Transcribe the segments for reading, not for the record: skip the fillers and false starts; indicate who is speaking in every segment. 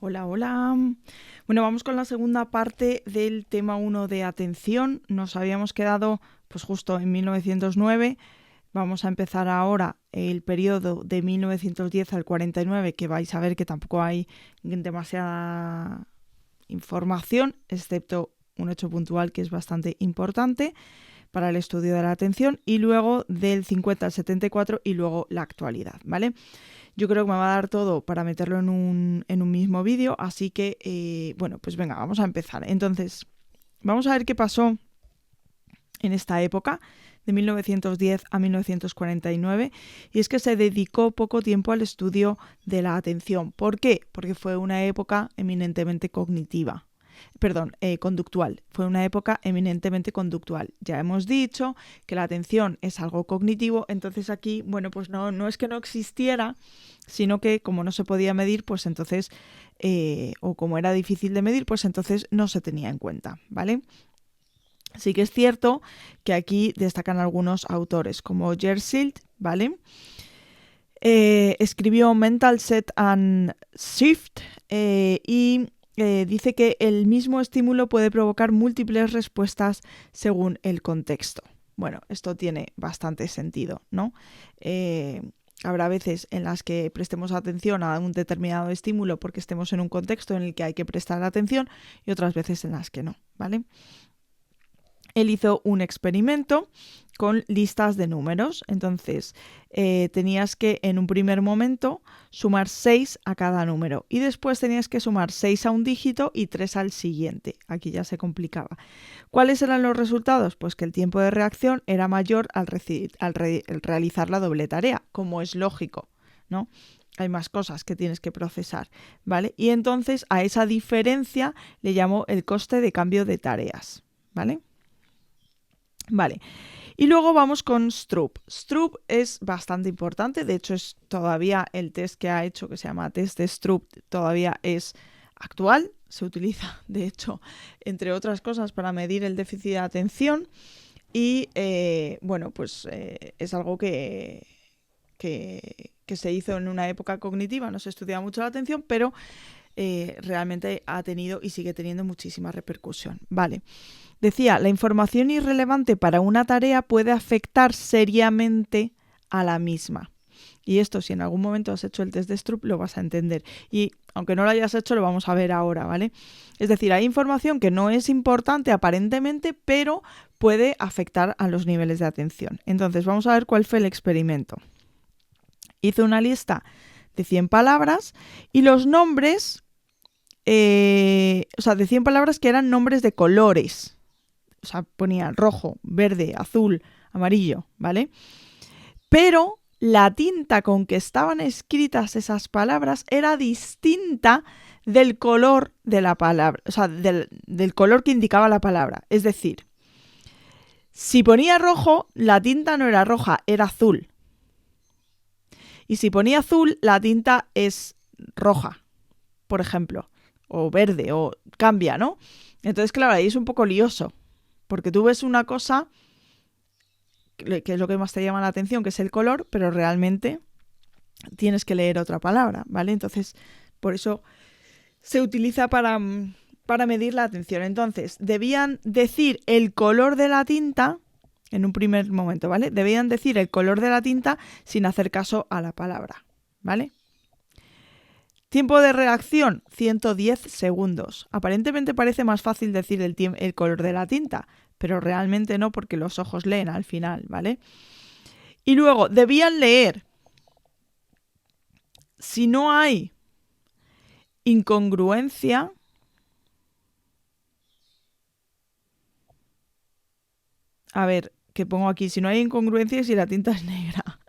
Speaker 1: Hola, hola. Bueno, vamos con la segunda parte del tema 1 de atención. Nos habíamos quedado pues justo en 1909. Vamos a empezar ahora el periodo de 1910 al 49, que vais a ver que tampoco hay demasiada información, excepto un hecho puntual que es bastante importante para el estudio de la atención, y luego del 50 al 74 y luego la actualidad, ¿vale? Yo creo que me va a dar todo para meterlo en un mismo vídeo, así que, bueno, pues venga, vamos a empezar. Entonces, vamos a ver qué pasó en esta época, de 1910 a 1949, y es que se dedicó poco tiempo al estudio de la atención. ¿Por qué? Porque fue una época eminentemente conductual. Fue una época eminentemente conductual. Ya hemos dicho que la atención es algo cognitivo, entonces aquí, bueno, pues no es que no existiera, sino que como no se podía medir, pues entonces, o como era difícil de medir, pues entonces no se tenía en cuenta, ¿vale? Sí que es cierto que aquí destacan algunos autores, como Jersild, ¿vale? Escribió Mental Set and Shift y dice que el mismo estímulo puede provocar múltiples respuestas según el contexto. Bueno, esto tiene bastante sentido, ¿no? Habrá veces en las que prestemos atención a un determinado estímulo porque estemos en un contexto en el que hay que prestar atención y otras veces en las que no, ¿vale? Él hizo un experimento con listas de números. Entonces, tenías que en un primer momento sumar 6 a cada número y después tenías que sumar 6 a un dígito y 3 al siguiente. Aquí ya se complicaba. ¿Cuáles eran los resultados? Pues que el tiempo de reacción era mayor al realizar la doble tarea, como es lógico, ¿no? Hay más cosas que tienes que procesar, ¿vale? Y entonces a esa diferencia le llamó el coste de cambio de tareas, ¿vale? Vale, y luego vamos con Stroop. Stroop es bastante importante, de hecho es todavía el test que ha hecho, que se llama test de Stroop, todavía es actual, se utiliza de hecho, entre otras cosas, para medir el déficit de atención y bueno, pues es algo que se hizo en una época cognitiva, no se estudiaba mucho la atención, pero realmente ha tenido y sigue teniendo muchísima repercusión. Vale. Decía, la información irrelevante para una tarea puede afectar seriamente a la misma. Y esto, si en algún momento has hecho el test de Stroop, lo vas a entender. Y aunque no lo hayas hecho, lo vamos a ver ahora, ¿vale? Es decir, hay información que no es importante aparentemente, pero puede afectar a los niveles de atención. Entonces, vamos a ver cuál fue el experimento. Hizo una lista de 100 palabras y los nombres, de 100 palabras que eran nombres de colores. O sea, ponía rojo, verde, azul, amarillo, ¿vale? Pero la tinta con que estaban escritas esas palabras era distinta del color de la palabra, o sea, del color que indicaba la palabra. Es decir, si ponía rojo, la tinta no era roja, era azul. Y si ponía azul, la tinta es roja, por ejemplo, o verde, o cambia, ¿no? Entonces, claro, ahí es un poco lioso. Porque tú ves una cosa, que es lo que más te llama la atención, que es el color, pero realmente tienes que leer otra palabra, ¿vale? Entonces, por eso se utiliza para medir la atención. Entonces, debían decir el color de la tinta en un primer momento, ¿vale? Debían decir el color de la tinta sin hacer caso a la palabra, ¿vale? Tiempo de reacción, 110 segundos. Aparentemente parece más fácil decir el color de la tinta, pero realmente no, porque los ojos leen al final, ¿vale? Y luego, debían leer. Si no hay incongruencia, a ver, ¿qué pongo aquí? Si no hay incongruencia, si la tinta es negra.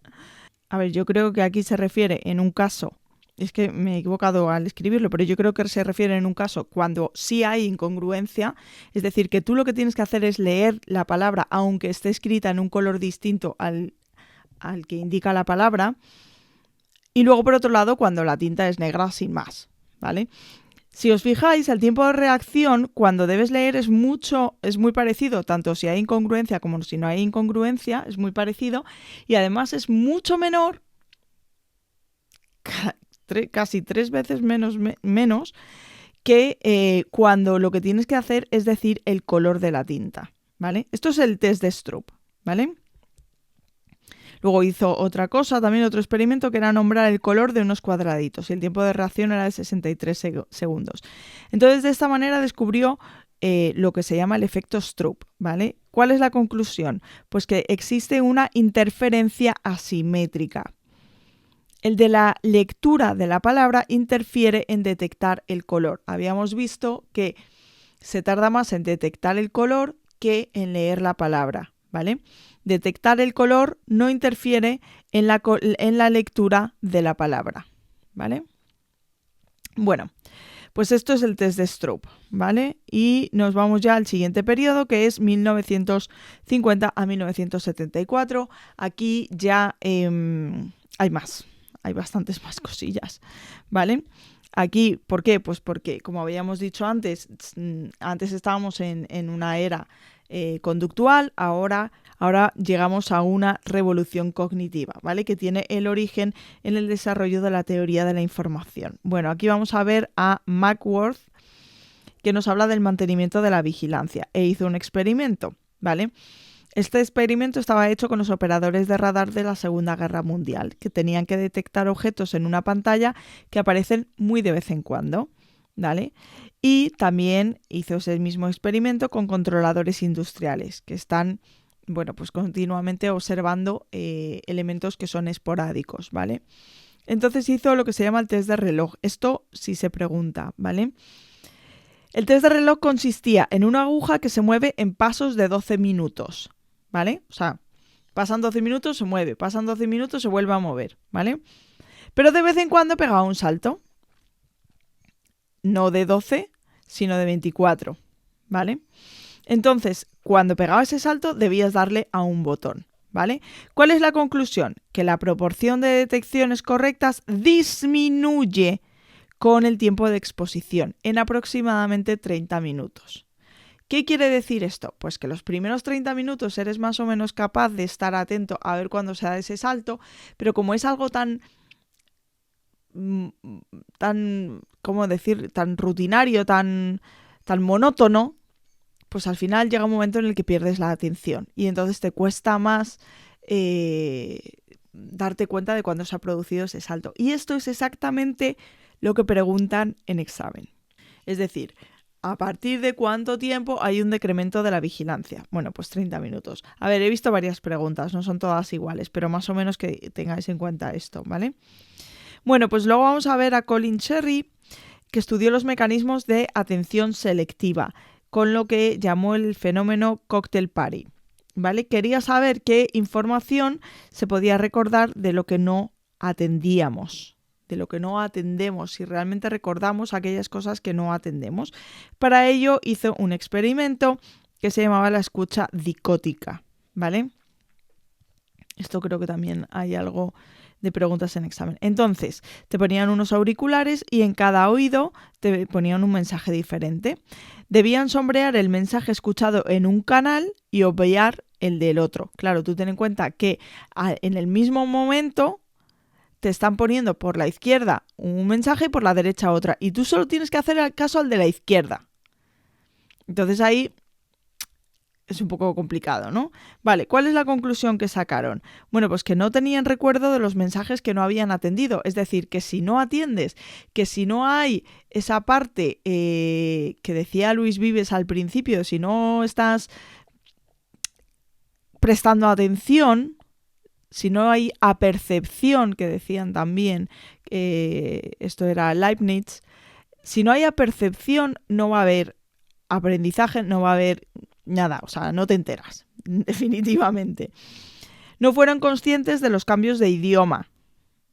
Speaker 1: A ver, yo creo que aquí se refiere en un caso, es que me he equivocado al escribirlo, pero yo creo que se refiere en un caso cuando sí hay incongruencia, es decir, que tú lo que tienes que hacer es leer la palabra aunque esté escrita en un color distinto al que indica la palabra, y luego por otro lado cuando la tinta es negra sin más, ¿vale? Si os fijáis, el tiempo de reacción cuando debes leer es muy parecido, tanto si hay incongruencia como si no hay incongruencia, es muy parecido, y además es mucho menor casi 3 veces menos que cuando lo que tienes que hacer es decir el color de la tinta, ¿vale? Esto es el test de Stroop, ¿vale? Luego hizo otra cosa, también otro experimento, que era nombrar el color de unos cuadraditos y el tiempo de reacción era de 63 segundos. Entonces, de esta manera descubrió lo que se llama el efecto Stroop, ¿vale? ¿Cuál es la conclusión? Pues que existe una interferencia asimétrica. El de la lectura de la palabra interfiere en detectar el color. Habíamos visto que se tarda más en detectar el color que en leer la palabra, ¿vale? Detectar el color no interfiere en la lectura de la palabra, ¿vale? Bueno, pues esto es el test de Stroop, ¿vale? Y nos vamos ya al siguiente periodo, que es 1950 a 1974. Aquí ya hay bastantes más cosillas, ¿vale? Aquí, ¿por qué? Pues porque, como habíamos dicho antes estábamos en una era conductual, ahora llegamos a una revolución cognitiva, ¿vale? Que tiene el origen en el desarrollo de la teoría de la información. Bueno, aquí vamos a ver a Mackworth, que nos habla del mantenimiento de la vigilancia, e hizo un experimento, ¿vale? Este experimento estaba hecho con los operadores de radar de la Segunda Guerra Mundial, que tenían que detectar objetos en una pantalla que aparecen muy de vez en cuando, ¿vale? Y también hizo ese mismo experimento con controladores industriales, que están, bueno, pues continuamente observando elementos que son esporádicos, ¿vale? Entonces hizo lo que se llama el test de reloj. Esto sí se pregunta, ¿vale? El test de reloj consistía en una aguja que se mueve en pasos de 12 minutos, ¿vale? O sea, pasan 12 minutos, se mueve, pasan 12 minutos, se vuelve a mover, ¿vale? Pero de vez en cuando pegaba un salto. No de 12, sino de 24, ¿vale? Entonces, cuando pegaba ese salto, debías darle a un botón, ¿vale? ¿Cuál es la conclusión? Que la proporción de detecciones correctas disminuye con el tiempo de exposición, en aproximadamente 30 minutos. ¿Qué quiere decir esto? Pues que los primeros 30 minutos eres más o menos capaz de estar atento a ver cuándo se da ese salto, pero como es algo tan, ¿cómo decir?, tan rutinario, tan monótono, pues al final llega un momento en el que pierdes la atención y entonces te cuesta más darte cuenta de cuándo se ha producido ese salto. Y esto es exactamente lo que preguntan en examen. Es decir, ¿a partir de cuánto tiempo hay un decremento de la vigilancia? Bueno, pues 30 minutos. A ver, he visto varias preguntas, no son todas iguales, pero más o menos que tengáis en cuenta esto, ¿vale? Bueno, pues luego vamos a ver a Colin Cherry, que estudió los mecanismos de atención selectiva, con lo que llamó el fenómeno cocktail party, ¿vale? Quería saber qué información se podía recordar de lo que no atendíamos, de lo que no atendemos, si realmente recordamos aquellas cosas que no atendemos. Para ello hizo un experimento que se llamaba la escucha dicótica, ¿vale? Esto creo que también hay algo de preguntas en examen. Entonces, te ponían unos auriculares y en cada oído te ponían un mensaje diferente. Debían sombrear el mensaje escuchado en un canal y obviar el del otro. Claro, tú ten en cuenta que en el mismo momento te están poniendo por la izquierda un mensaje y por la derecha otra. Y tú solo tienes que hacer caso al de la izquierda. Entonces ahí es un poco complicado, ¿no? Vale, ¿cuál es la conclusión que sacaron? Bueno, pues que no tenían recuerdo de los mensajes que no habían atendido. Es decir, que si no atiendes, que si no hay esa parte que decía Luis Vives al principio, si no estás prestando atención, si no hay apercepción, que decían también, esto era Leibniz, si no hay apercepción no va a haber aprendizaje, no va a haber nada, o sea, no te enteras, definitivamente. No fueron conscientes de los cambios de idioma,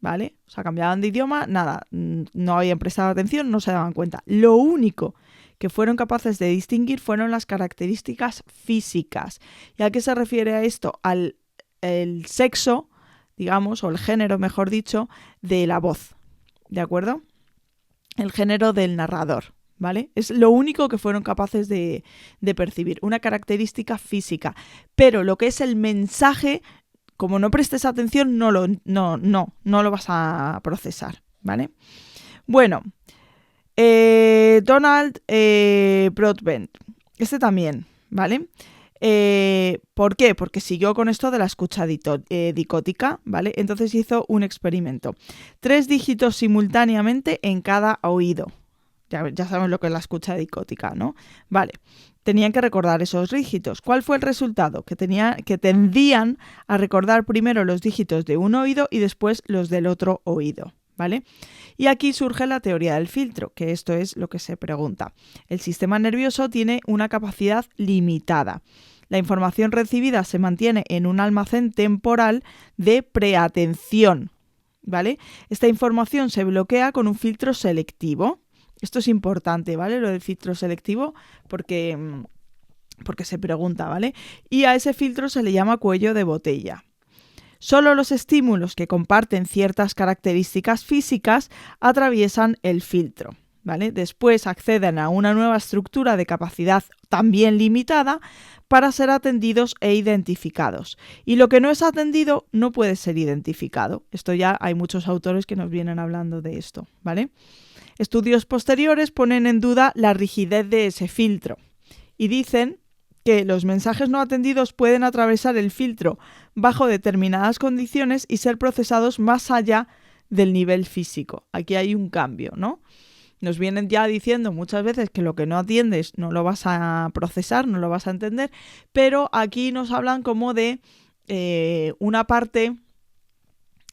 Speaker 1: ¿vale? O sea, cambiaban de idioma, nada, no habían prestado atención, no se daban cuenta. Lo único que fueron capaces de distinguir fueron las características físicas. ¿Y a qué se refiere a esto? Al el sexo, digamos, o el género, mejor dicho, de la voz, ¿de acuerdo? El género del narrador, ¿vale? Es lo único que fueron capaces de percibir, una característica física. Pero lo que es el mensaje, como no prestes atención, no lo vas a procesar, ¿vale? Bueno, Donald Broadbent, este también, ¿vale? ¿Por qué? Porque siguió con esto de la escucha dicótica, ¿vale? Entonces hizo un experimento. 3 dígitos simultáneamente en cada oído. Ya sabemos lo que es la escucha dicótica, ¿no? Vale. Tenían que recordar esos dígitos. ¿Cuál fue el resultado? Que tendían a recordar primero los dígitos de un oído y después los del otro oído, ¿vale? Y aquí surge la teoría del filtro, que esto es lo que se pregunta. El sistema nervioso tiene una capacidad limitada. La información recibida se mantiene en un almacén temporal de preatención, ¿vale? Esta información se bloquea con un filtro selectivo. Esto es importante, ¿vale? Lo del filtro selectivo porque se pregunta, ¿vale? Y a ese filtro se le llama cuello de botella. Solo los estímulos que comparten ciertas características físicas atraviesan el filtro, ¿vale? Después acceden a una nueva estructura de capacidad también limitada para ser atendidos e identificados. Y lo que no es atendido no puede ser identificado. Esto ya hay muchos autores que nos vienen hablando de esto, ¿vale? Estudios posteriores ponen en duda la rigidez de ese filtro y dicen que los mensajes no atendidos pueden atravesar el filtro bajo determinadas condiciones y ser procesados más allá del nivel físico. Aquí hay un cambio, ¿no? Nos vienen ya diciendo muchas veces que lo que no atiendes no lo vas a procesar, no lo vas a entender, pero aquí nos hablan como de una parte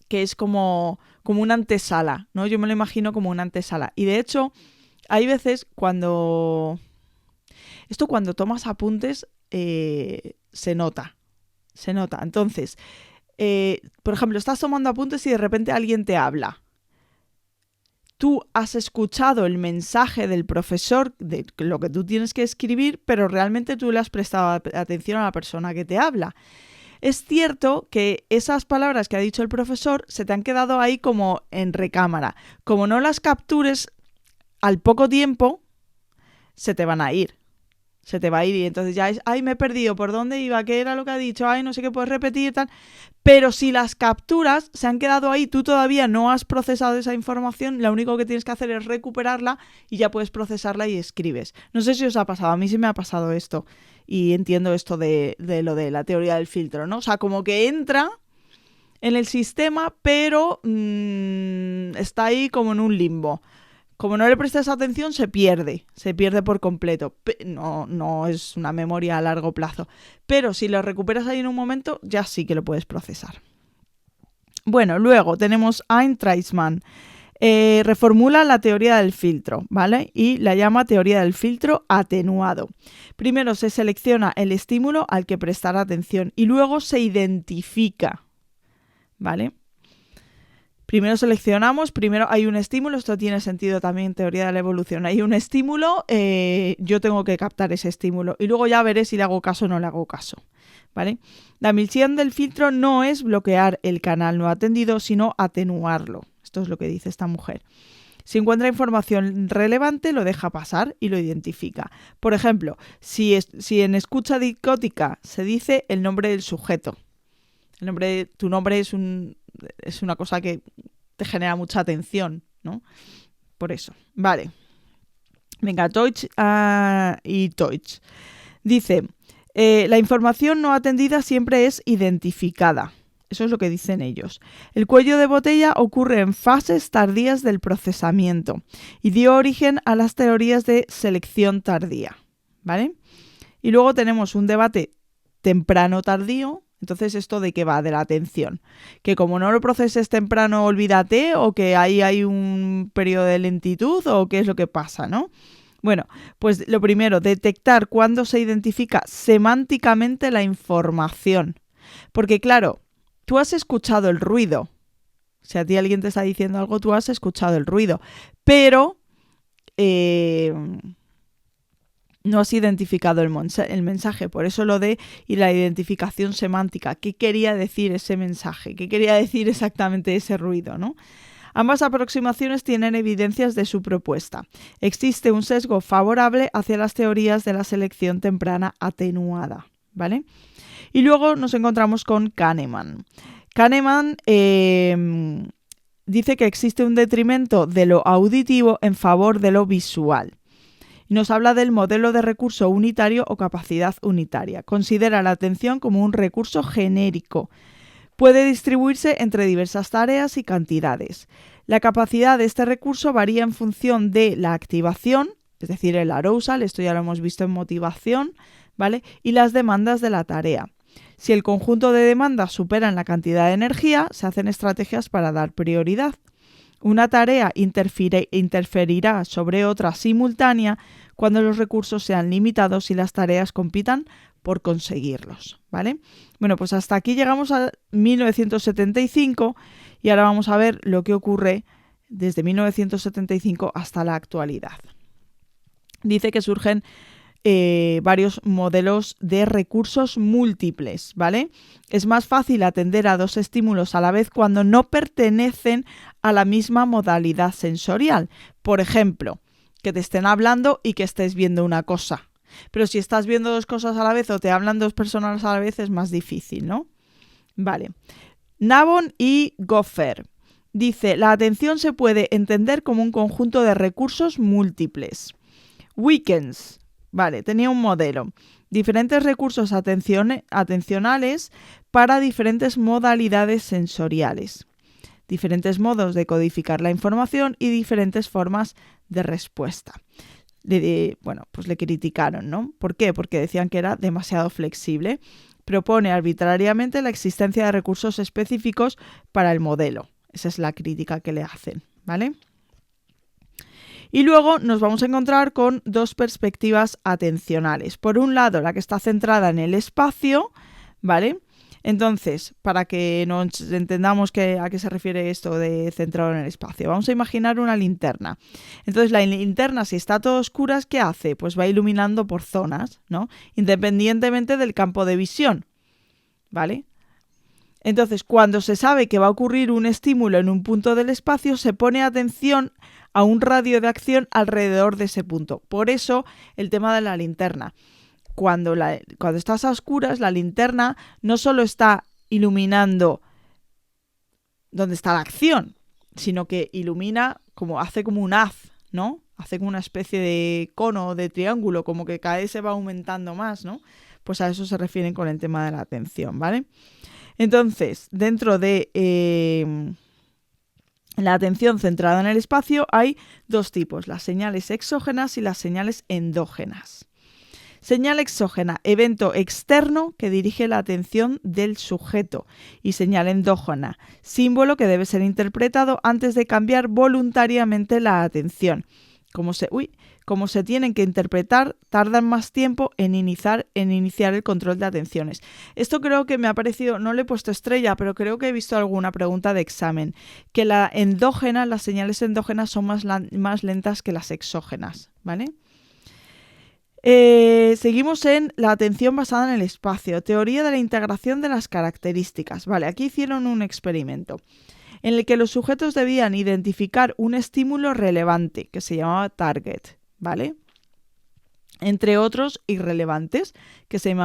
Speaker 1: que es como una antesala, ¿no? Yo me lo imagino como una antesala. Y de hecho, hay veces cuando tomas apuntes se nota. Entonces, por ejemplo, estás tomando apuntes y de repente alguien te habla. Tú has escuchado el mensaje del profesor de lo que tú tienes que escribir, pero realmente tú le has prestado atención a la persona que te habla. Es cierto que esas palabras que ha dicho el profesor se te han quedado ahí como en recámara. Como no las captures al poco tiempo, se te van a ir. Se te va a ir y entonces ya es, ay, me he perdido, ¿por dónde iba? ¿Qué era lo que ha dicho? Ay, no sé qué puedes repetir y tal. Pero si las capturas se han quedado ahí, tú todavía no has procesado esa información, lo único que tienes que hacer es recuperarla y ya puedes procesarla y escribes. No sé si os ha pasado, a mí sí me ha pasado esto y entiendo esto de lo de la teoría del filtro, ¿no? O sea, como que entra en el sistema, pero está ahí como en un limbo. Como no le prestes atención, se pierde por completo. No es una memoria a largo plazo. Pero si lo recuperas ahí en un momento, ya sí que lo puedes procesar. Bueno, luego tenemos Eintraisman. Reformula la teoría del filtro, ¿vale? Y la llama teoría del filtro atenuado. Primero se selecciona el estímulo al que prestar atención y luego se identifica, ¿vale? Primero seleccionamos, primero hay un estímulo, esto tiene sentido también en teoría de la evolución. Hay un estímulo, yo tengo que captar ese estímulo y luego ya veré si le hago caso o no le hago caso, ¿vale? La misión del filtro no es bloquear el canal no atendido, sino atenuarlo. Esto es lo que dice esta mujer. Si encuentra información relevante, lo deja pasar y lo identifica. Por ejemplo, si en escucha dicótica se dice el nombre del sujeto, tu nombre es una cosa que te genera mucha atención, ¿no? Por eso. Vale. Venga, Deutsch y Deutsch. Dice, la información no atendida siempre es identificada. Eso es lo que dicen ellos. El cuello de botella ocurre en fases tardías del procesamiento y dio origen a las teorías de selección tardía, ¿vale? Y luego tenemos un debate temprano-tardío. Entonces, ¿esto de qué va? De la atención. Que como no lo proceses temprano, olvídate, o que ahí hay un periodo de lentitud, o qué es lo que pasa, ¿no? Bueno, pues lo primero, detectar cuándo se identifica semánticamente la información. Porque claro, tú has escuchado el ruido. Si a ti alguien te está diciendo algo, tú has escuchado el ruido. Pero no has identificado el mensaje. Por eso lo de y la identificación semántica. ¿Qué quería decir ese mensaje? ¿Qué quería decir exactamente ese ruido, ¿no? Ambas aproximaciones tienen evidencias de su propuesta. Existe un sesgo favorable hacia las teorías de la selección temprana atenuada, ¿vale? Y luego nos encontramos con Kahneman. Kahneman dice que existe un detrimento de lo auditivo en favor de lo visual. Nos habla del modelo de recurso unitario o capacidad unitaria. Considera la atención como un recurso genérico. Puede distribuirse entre diversas tareas y cantidades. La capacidad de este recurso varía en función de la activación, es decir, el arousal, esto ya lo hemos visto en motivación, ¿vale? Y las demandas de la tarea. Si el conjunto de demandas superan la cantidad de energía, se hacen estrategias para dar prioridad. Una tarea interferirá sobre otra simultánea cuando los recursos sean limitados y las tareas compitan por conseguirlos, ¿vale? Bueno, pues hasta aquí llegamos a 1975 y ahora vamos a ver lo que ocurre desde 1975 hasta la actualidad. Dice que surgen varios modelos de recursos múltiples, ¿vale? Es más fácil atender a dos estímulos a la vez cuando no pertenecen a la misma modalidad sensorial. Por ejemplo, que te estén hablando y que estés viendo una cosa. Pero si estás viendo dos cosas a la vez o te hablan dos personas a la vez es más difícil, ¿no? Vale. Navon y Goffer. Dice, la atención se puede entender como un conjunto de recursos múltiples. Wickens. Vale, tenía un modelo. Diferentes recursos atencionales para diferentes modalidades sensoriales. Diferentes modos de codificar la información y diferentes formas de respuesta. Pues le criticaron, ¿no? ¿Por qué? Porque decían que era demasiado flexible. Propone arbitrariamente la existencia de recursos específicos para el modelo. Esa es la crítica que le hacen, ¿vale? Y luego nos vamos a encontrar con dos perspectivas atencionales. Por un lado, la que está centrada en el espacio, ¿vale? Entonces, para que nos entendamos a qué se refiere esto de centrado en el espacio, vamos a imaginar una linterna. Entonces, la linterna, si está todo oscura, ¿qué hace? Pues va iluminando por zonas, ¿no? Independientemente del campo de visión, ¿vale? Entonces, cuando se sabe que va a ocurrir un estímulo en un punto del espacio, se pone atención a un radio de acción alrededor de ese punto. Por eso, el tema de la linterna. Cuando estás a oscuras, la linterna no solo está iluminando donde está la acción, sino que ilumina hace como un haz, ¿no? Hace como una especie de cono o de triángulo, como que cada vez se va aumentando más, ¿no? Pues a eso se refieren con el tema de la atención, ¿vale? Entonces, dentro de la atención centrada en el espacio hay dos tipos, las señales exógenas y las señales endógenas. Señal exógena, evento externo que dirige la atención del sujeto. Y señal endógena, símbolo que debe ser interpretado antes de cambiar voluntariamente la atención. Como se tienen que interpretar, tardan más tiempo en iniciar el control de atenciones. Esto creo que me ha parecido, no le he puesto estrella, pero creo que he visto alguna pregunta de examen, que las señales endógenas son más lentas que las exógenas, ¿vale? Seguimos en la atención basada en el espacio, teoría de la integración de las características. Vale, aquí hicieron un experimento en el que los sujetos debían identificar un estímulo relevante que se llamaba target, ¿vale? Entre otros irrelevantes que se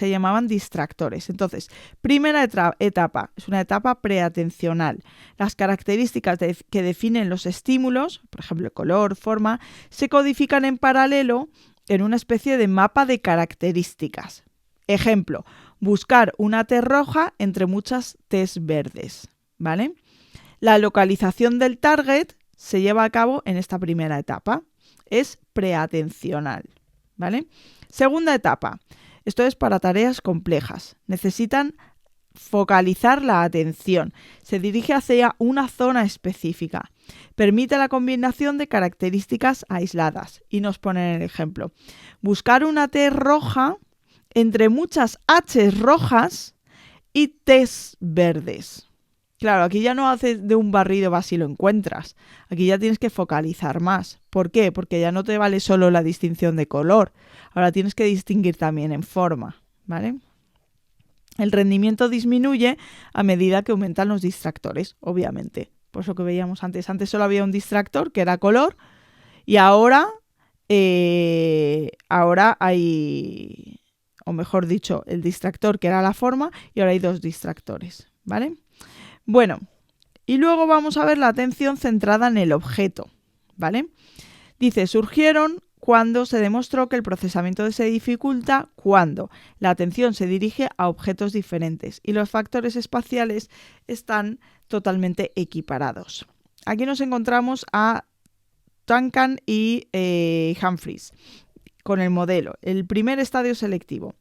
Speaker 1: llamaban distractores. Entonces, primera etapa, es una etapa preatencional. Las características que definen los estímulos, por ejemplo, color, forma, se codifican en paralelo en una especie de mapa de características. Ejemplo, buscar una T roja entre muchas Ts verdes, ¿vale? La localización del target se lleva a cabo en esta primera etapa. Es preatencional, ¿vale? Segunda etapa. Esto es para tareas complejas. Necesitan focalizar la atención. Se dirige hacia una zona específica. Permite la combinación de características aisladas. Y nos ponen el ejemplo. Buscar una T roja entre muchas H rojas y Ts verdes. Claro, aquí ya no haces de un barrido vas y lo encuentras. Aquí ya tienes que focalizar más. ¿Por qué? Porque ya no te vale solo la distinción de color. Ahora tienes que distinguir también en forma, ¿vale? El rendimiento disminuye a medida que aumentan los distractores, obviamente. Por eso que veíamos antes. Antes solo había un distractor, que era color, y ahora hay, o mejor dicho, el distractor, que era la forma, y ahora hay dos distractores, ¿vale? Bueno, Y luego vamos a ver la atención centrada en el objeto, ¿vale? Dice, surgieron cuando se demostró que el procesamiento se dificulta cuando la atención se dirige a objetos diferentes y los factores espaciales están totalmente equiparados. Aquí nos encontramos a Duncan y Humphreys con el modelo, el primer estadio selectivo.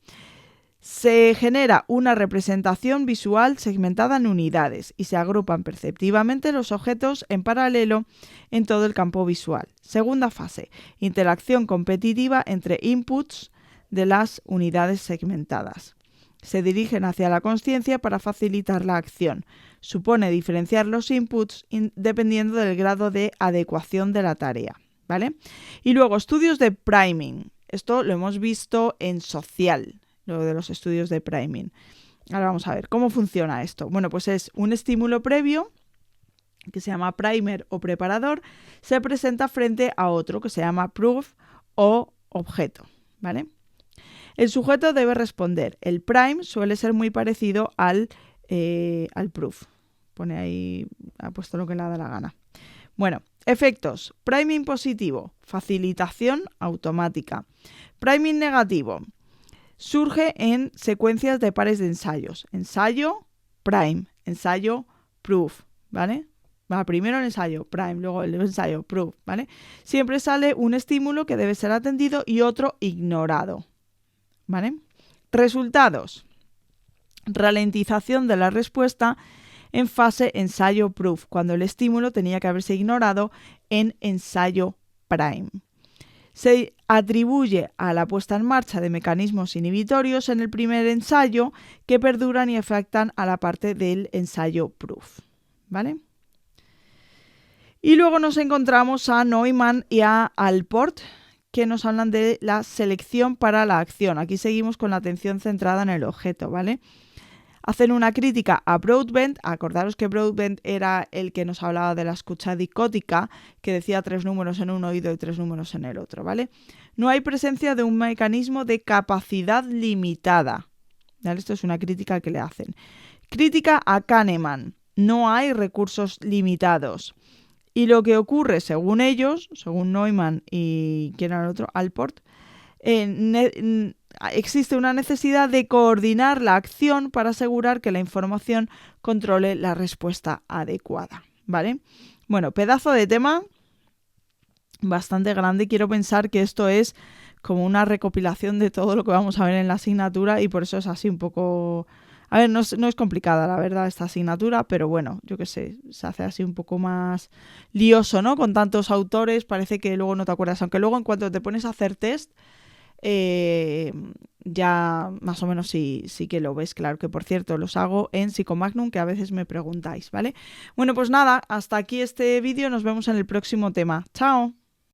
Speaker 1: Se genera una representación visual segmentada en unidades y se agrupan perceptivamente los objetos en paralelo en todo el campo visual. Segunda fase, interacción competitiva entre inputs de las unidades segmentadas. Se dirigen hacia la consciencia para facilitar la acción. Supone diferenciar los inputs dependiendo del grado de adecuación de la tarea, ¿vale? Y luego, estudios de priming. Esto lo hemos visto en social, lo de los estudios de priming. Ahora vamos a ver cómo funciona esto. Bueno, pues es un estímulo previo que se llama primer o preparador, se presenta frente a otro que se llama proof o objeto, ¿vale? El sujeto debe responder. El prime suele ser muy parecido al proof. Pone ahí, ha puesto lo que le da la gana. Bueno, efectos. Priming positivo, facilitación automática. Priming negativo. Surge en secuencias de pares de ensayos. Ensayo, prime. Ensayo, proof, ¿vale? Va primero el ensayo, prime, luego el ensayo, proof, ¿vale? Siempre sale un estímulo que debe ser atendido y otro ignorado, ¿vale? Resultados. Ralentización de la respuesta en fase ensayo proof, cuando el estímulo tenía que haberse ignorado en ensayo prime. Se atribuye a la puesta en marcha de mecanismos inhibitorios en el primer ensayo que perduran y afectan a la parte del ensayo proof, ¿vale? Y luego nos encontramos a Neumann y a Allport, que nos hablan de la selección para la acción. Aquí seguimos con la atención centrada en el objeto, ¿vale? Hacen una crítica a Broadbent. Acordaros que Broadbent era el que nos hablaba de la escucha dicótica, que decía 3 números en un oído y 3 números en el otro, ¿vale? No hay presencia de un mecanismo de capacidad limitada, ¿vale? Esto es una crítica que le hacen. Crítica a Kahneman. No hay recursos limitados. Y lo que ocurre, según ellos, según Neumann y ¿quién era el otro? Allport, existe una necesidad de coordinar la acción para asegurar que la información controle la respuesta adecuada, ¿vale? Bueno, pedazo de tema bastante grande. Quiero pensar que esto es como una recopilación de todo lo que vamos a ver en la asignatura y por eso es así un poco... A ver, no es complicada, la verdad, esta asignatura, pero bueno, yo qué sé, se hace así un poco más lioso, ¿no? Con tantos autores, parece que luego no te acuerdas. Aunque luego en cuanto te pones a hacer test, ya más o menos sí que lo ves, claro, que por cierto los hago en Psicomagnum, que a veces me preguntáis, ¿vale? Bueno, pues nada, hasta aquí este vídeo, nos vemos en el próximo tema. ¡Chao!